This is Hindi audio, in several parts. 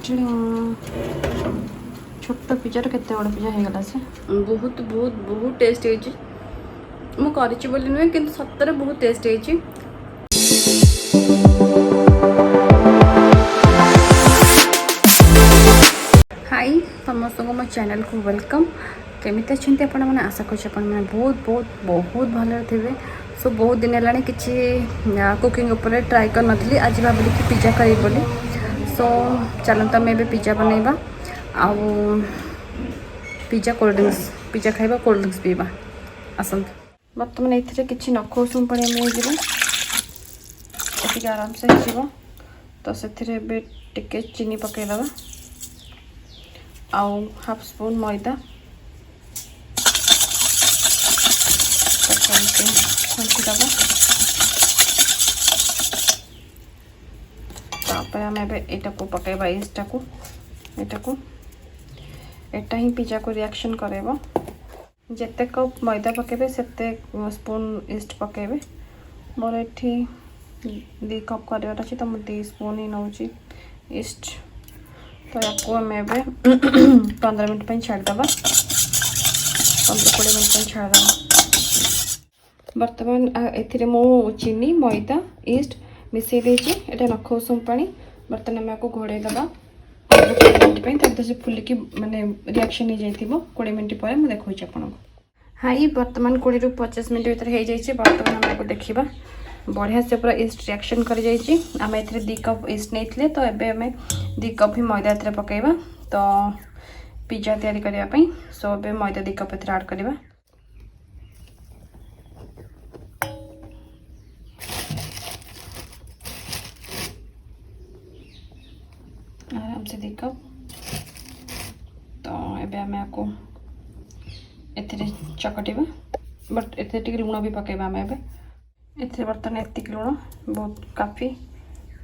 छोट पिज्जार केते बड़ पिज्जा हो गला से बहुत बहुत बहुत टेस्ट है मु करिछि बोली नुहे किंतु सत्तर बहुत टेस्ट है। हाय समस्त को मो चैनल को वेलकम। केमिति अच्छे आपण मैंने आशा कर बहुत बहुत बहुत भल थे। सो बहुत दिन है किसी कुकिंग उपर ट्राए कर नी आज भाविली कि पिज्जा करी बोली। सो चलते आम ए पिज्जा बनइबा आउ पिज्जा कोल्ड ड्रिंक्स पिज्जा खाइबा कोल्ड ड्रिंक्स पीवा आसत। बर्तमान ये किसी नख उषुम पानी मिलଯିବ आराम से हो तो से टिके चीनी पकईदबा आउ हाफ स्पून मैदा छुंकीदबा तापर आम एटा को पकईबा ईस्ट को एटा ही पिज्जा को रिएक्शन करेबो। जिते कप मैदा पकेबे सेते स्पून ईस्ट पकेबे। मोर एठी 2 कप करार अच्छे तो मुझे 2 स्पून ही नौची ईस्ट। तो या आम 15 मिनट छाड़देबा 15-20 मिनट छाड़देबा। बर्तमान ए मु चीनी मैदा ईस्ट मिसई देछि एटा नख उषुम पानी। बर्तमान आम घोड़े दबा 20 मिनट से फुलिकी माने रिएक्शन हो जाइथिबो 20 मिनट पर मैं देखौछि आपन। हाई बर्तमान 20-25 मिनट भीतर हो जाइए। बर्तमान आमको देखा बढ़िया से पूरा ईस्ट रिएक्शन कर जाइए। आम ए 2 कप ईस्ट नहीं तो एबे आम 2 कप ही मैदा ए पकईबा तो पिज्जा तैयारी करने। सो ए मैदा 2 कप ए ऐड करवा। आराम से 2 कप तो एबे आम आपको एथिरे चकटिबा बट एथे टिक लुण भी पकेबा। आम एथे बर्तन एतिक लुण बहुत काफी।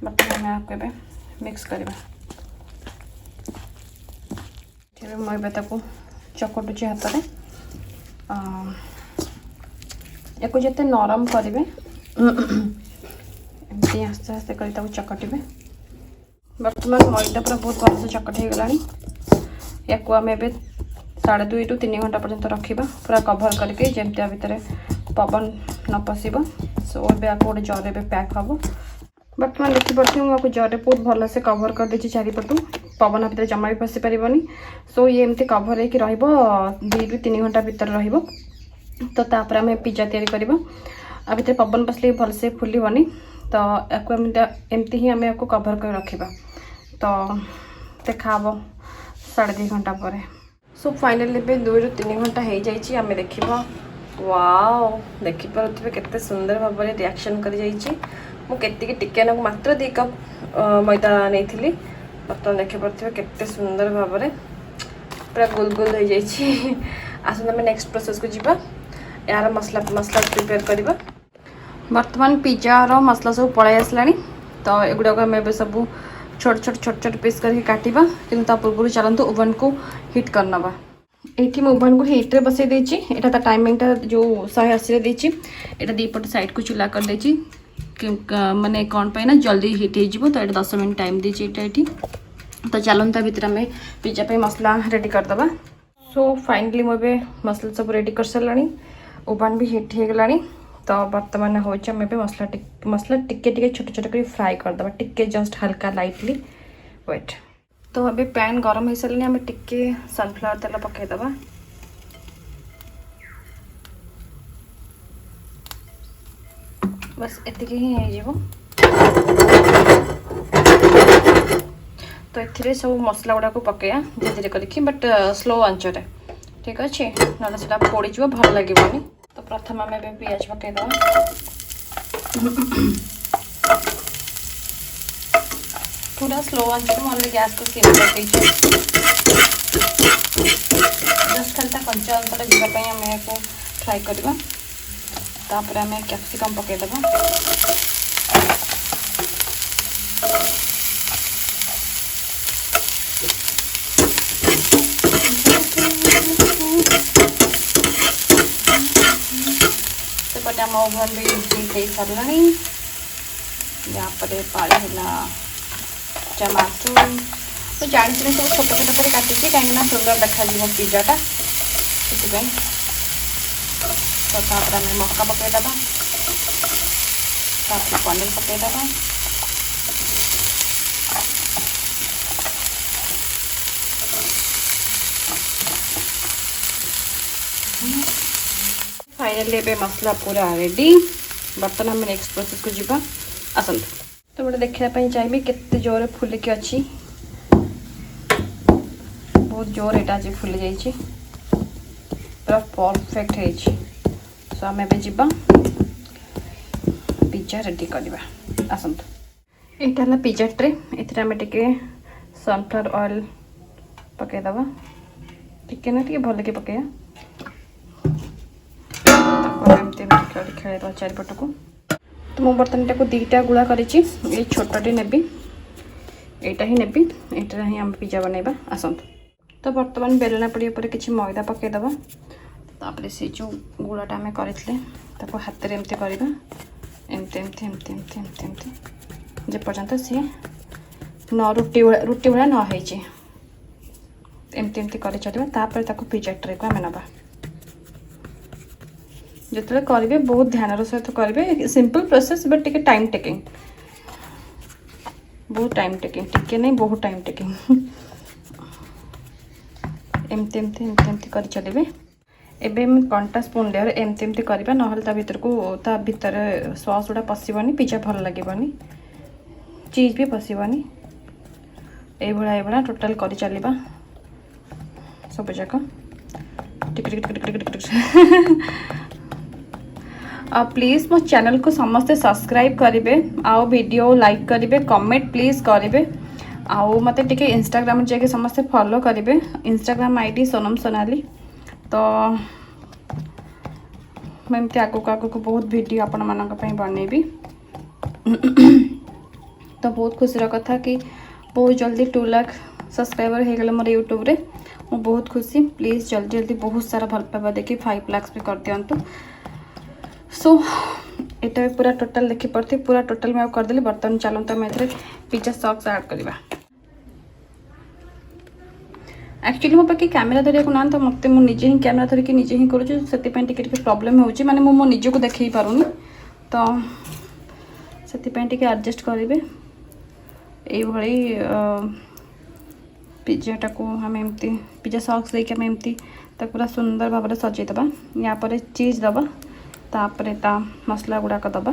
बर्तन आम आपको मिक्स करवा। मैं ताको चकटुची हाथ में या जिते नरम करेंगे एमती आस्ते आस्ते कर चकटे। बर्तमान मैदा पूरा बहुत भल से चकट हो गला। या आम ए 2.5 to 3 घंटा पर्यंत रखा पूरा कभर करके जमती भितर पवन न पशिब। सो ए आपको गोटे जर ए पैक हम। बर्तमान देखिपे मुझे जरे बहुत भल से कभर कर देछि चारिपटू पवन भितर जमा भी पशि पारनी। सो ये एमती कभर होकर 2 to 3 घंटा भीतर रहिबो। तो तापर आम पिज्जा तैयारी करबा। आ भितर पवन पसले भल से फुलबनी तो एमती ही आम आपको कभर कर रखा तो देखा 2.5 घंटा पर। सो फाइनली 2 to 3 घंटा हो जाइए। आम देखा वाओ देखिपे केते सुंदर भाव में रिएक्शन कर जाइए। मुझे टिके मात्र 2 कप मैदा नहीं। बर्तमान देखिपे केते सुंदर भाव में पूरा गोल गोल हो जाइए। आसत आम नेक्स्ट प्रोसेस को जीवा यार मसला प्रिपेयर करवा। बर्तमान पिज्जार मसला सब पलि आसला तो एगुड़ाक आम सब छोट छोट पीस करके काटिबा। किंतु पूर्व चलतु ओवन को हिट करनबा। ये ओवन को हिट्रे बसई देछि। एटा ता टाइमिंगटा जो 180 देछि। एटा 2 पट साइड को चूल्हा कर देछि माने कौन पाई ना जल्दी हिट हो तो ये 10 मिनट टाइम देछि ये। तो चलता भितर आम पिज्जा पे मसला रेडी करदबा। सो फाइनली मुझे मसला सब रेडी कर सारे। ओवन भी हिट हो गला। तो बर्तमान हूँ आम मसला टिके छोट छोट कर फ्राए करदबा टिके जस्ट हल्का लाइटली वेट। तो अभी पैन गरम हो सारे आम टिके सनफ्लावर तेल पकईदबा। बस एतिकी ही हो। तो ये सब मसला गुड़ा को पकईया धीरे धीरे करके बट स्लो आंचरे ठीक अच्छे ना से पोड़ भल लगे। तो प्रथम आम पियाज पकईदबा। पूरा स्लो आंचरे मुझे गैस को सिम कर जस्ट खाली कंचा अंतर जावाई आम को फ्राए करवा। तापर आम कैप्सिकम पकईदबा। सेपटे आम ओभन भी दे सारा। यहाँ पर पाड़ी है टमाटो तो जानी सब छोट छोट कर काटी कहीं सुंदर देखा पिज्जाटा से तो आम मक्का पकईदे पनीर पकईदे फाइनली ए मसला पूरा रेडी बर्तमान आम नेक्स्ट प्रोसेस को जीवा आसतु तो गोटे देखापी चाहिए केते जोर फुलिकी अच्छी बहुत जोर यहाँ आज फुली जाइए पूरा परफेक्ट है सो आम एवं पिज्जा रेडी करवा आसतु यहाँ पिज्जा ट्रे ये सनफ्लावर ऑयल पकईदे टिके ना टे भल के पकईया खेल चारिपट को तो मुझे बर्तमान टाक दीटा गुड़ा करी छोटे नेबी यहाँ ही नेबी यहाँ ही आम पिज्जा बनइबा आसतु तो बर्तमान बेलना पड़ी पर किसी मैदा पकईदे तापर से जो गुड़ाटा आम करते हाथ में एमती करवा एमती एमती एमती एमती एमती एमती जेपर्यंत सी न रुटी भाया न हो एमती एमती कर चलवा पिज्जा ट्रे को आम नवा जिते करेंगे बहुत ध्यान सहित करेंगे सिंपल प्रोसेस बट टे टाइम टेकिंग बहुत टाइम टेकिंग टिके नहीं बहुत टाइम टेकिंग एमती एमती एमती एमती कर चलिए एवं कंटा स्पून लेयर एमती एमती करवा ना भर को भीतर सॉस गुड़ा पशनी पिज्जा भल लगे चीज भी पशनी ये टोटाल कर चलवा सब जाक प्लीज मो चैनल को समस्ते सब्सक्राइब करेंगे आउ वीडियो लाइक करेंगे कमेंट प्लीज करेंगे आउ मत टे इंस्टाग्राम जाके समस्ते फॉलो करेंगे इंस्टाग्राम आईडी सोनम सोनाली तो मैं आगक बहुत वीडियो आपण मान बनइबी तो बहुत खुशी कथा कि बहुत जल्दी 2 लाख सब्सक्राइबर हो गए मोर यूट्यूब रे मु बहुत खुशी प्लीज जल्दी जल्दी बहुत सारा भल पाइबा देखिए 5 लाख भी कर दिंतु सो ये पूरा टोटल देखी पड़ती पूरा टोटल मैं करदेली बर्तमान चलते आम पिज्जा सॉस ऐड करवा एक्चुअली मो पाखे कैमेरा धरिया ना तो मत मुझे ही कैमेरा धरिकी निजे ही करूँ से प्रॉब्लम हो माने मो निज को देख पारूनी तो से एडजस्ट करेंगे ये पिज्जाटा को आम एमती पिज्जा सॉस देके आम एमती पूरा सुंदर भाव में सजईदबा या पर चीज दबा तापर ता मसला गुड़ाक दबा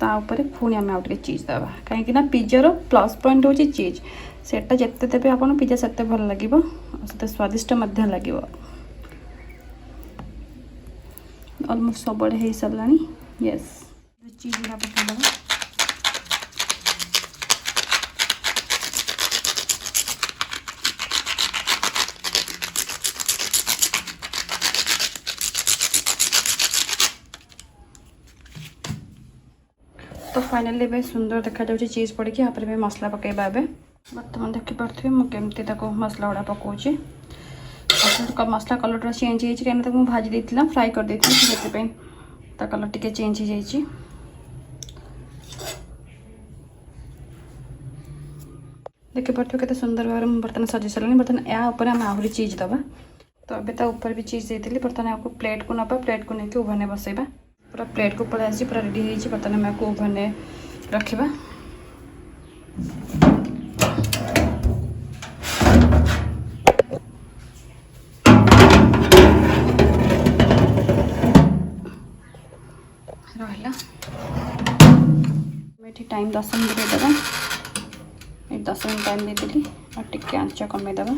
तापर पुणी आम आउ चीज दबा कहीं पिज्जार प्लस पॉइंट हूँ चीज सेटा जिते देवे आप पिज्जा से भल लगे से स्वादिष्ट लगे अलमोस्ट सब हो सारा यस चीज गुड़ा पकईदबा तो फाइनली ए सुंदर देखा जाऊँ चीज पड़ी यहाँ पर मसला पकईबा ए बर्तमान देखिपे मुझे मसला गुड़ा पकाऊँगी मसला कलर चेंज हो कहीं भाजी देती फ्राए कर देती से कलर टी चेंज हो जाए देखिपे केते सुंदर भाव में बर्तमान सजी सारे बर्तमान यापर आम आहरी चीज दबा तो अभी ऊपर भी चीज देती बर्तमान आपको प्लेट को नवा प्लेट को लेकिन ओभन में बसैबा पूरा प्लेट को पलि आसी पूरा रेडी हो बर्तमान आम ओभन में रखा रहा टाइम 10 मिनट देदेबा 10 मिनट टाइम देदेली और टिके आंच कमेदेबा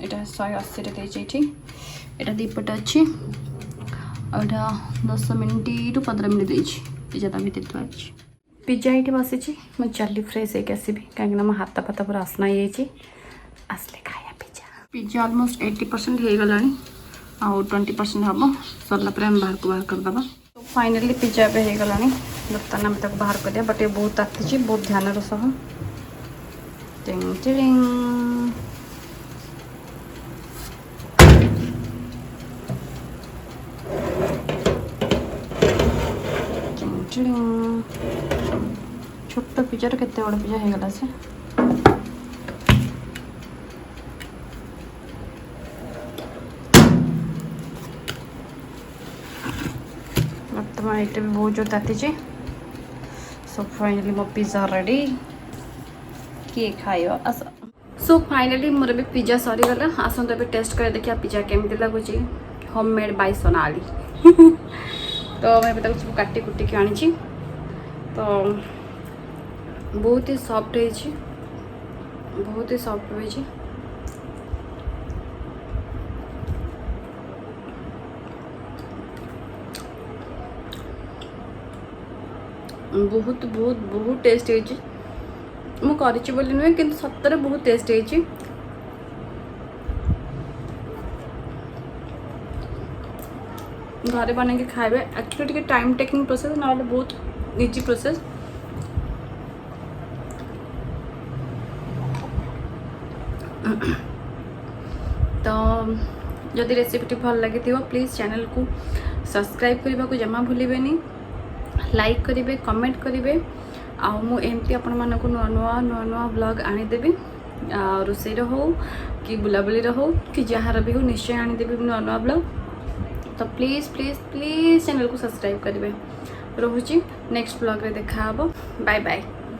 यहाँ 180 देती यहाँ दीपट अच्छी और 10 मिनट रु 15 मिनट देती पिज्जा भीतर थुआ पिज्जा ये बसी मुझे चली फ्रेश होकर आसबि कहीं मो हाथ फात पूरा असना हो आसले खाया पिज्जा ऑलमोस्ट 80% हो गला आउ 20% हम सरला बाहर करदे तो फाइनली पिज्जा पे हो गला बर्तमान आम तक बाहर कर दिया बट ये बहुत ताती बहुत ध्यान सह छोट पिज्जार केते बड़ पिज्जा हो गला से बर्तमान ये भी बहुत जोर ताती सो फाइनली मो पिज्जा रेडी किए खाइयो आस सो फाइनली मोर भी पिज्जा सरीगला आसत भी टेस्ट कर देखिए पिज्जा केमती लगुच होममेड बाय सोनाली तो मैं सब काटी कुटी के आनी तो बहुत ही सॉफ्ट है बहुत ही सॉफ्ट हुई बहुत बहुत बहुत टेस्ट है मु करी बोली नुहे कि सतरे बहुत टेस्ट है घरे बन के खाए एक्चुअली टे टाइम टेकिंग प्रोसेस ना बहुत इजी प्रोसेस तो जदि रेसिपी भल लगी प्लीज़ चैनल को सब्सक्राइब करने को जमा भूलें लाइक करेंगे कमेंट करेंगे आमती आपण मानक नुआ नुआ नुआ नुआ ब्लॉग आनीदेवी रोषे हो कि बुलाबुली हो कि जहाँ भी हो निश्चय आनीदेवी नुआ नुआ ब्लॉग तो प्लीज़ प्लीज़ प्लीज़ चैनल को सब्सक्राइब करेंगे रोची नेक्स्ट ब्लॉग रे देखा बाय बाय।